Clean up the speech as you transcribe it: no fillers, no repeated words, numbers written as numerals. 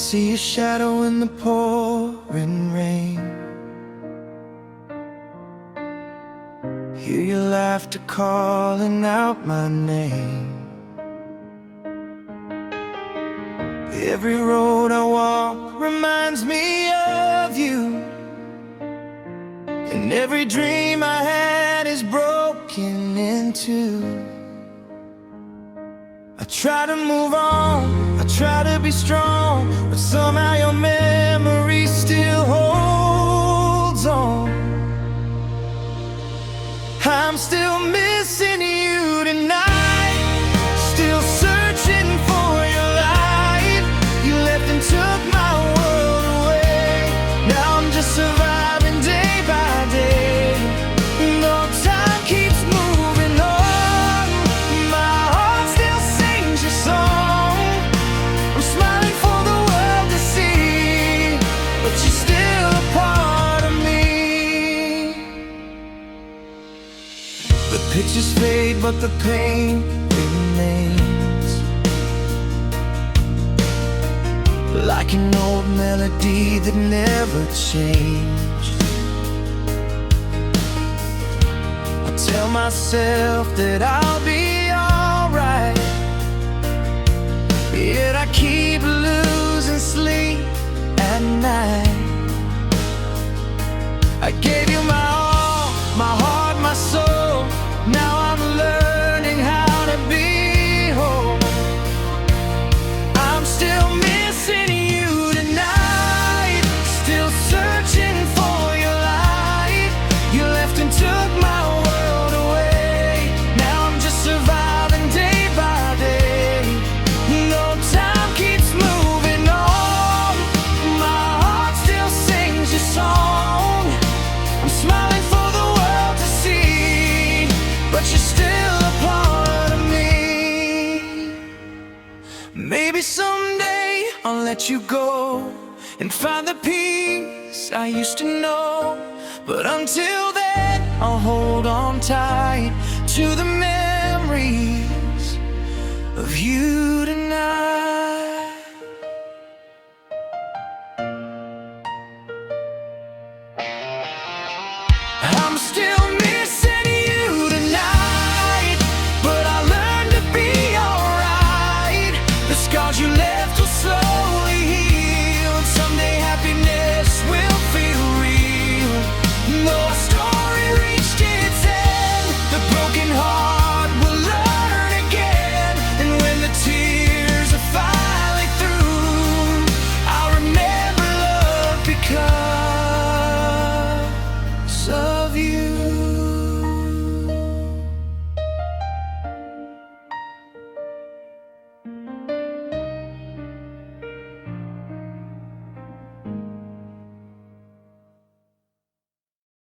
see a shadow in the pouring rain. Hear your laughter calling out my name. Every road I walk reminds me of you, and every dream I had is broken in two. I try to move on, I try to be strong, but somehow your memory still holds on. I'm still missing you tonight, still searching for your light. You left and took my world away. Now I'm just surviving day by day. Though time keeps moving on, my heart still sings your song. I'm smiling for the world to see, but you're still a part of me. The pictures fade, but the pain remains, like an old melody that never changed. I tell myself that I'll be alright, yet I keep losing sleep at night. I gave you my all, my heart, my soul. Now I'm learning how to be whole. I'm still missing you tonight, still searching for your light. You left and took my world away. Now I'm just surviving day by day. No, time keeps moving on, my heart still sings your song. I'm smiling for the world to see, but you're still a part of me. Maybe someday I'll let you go and find the peace I used to know. But until then, I'll hold on tight to the memories of you tonight.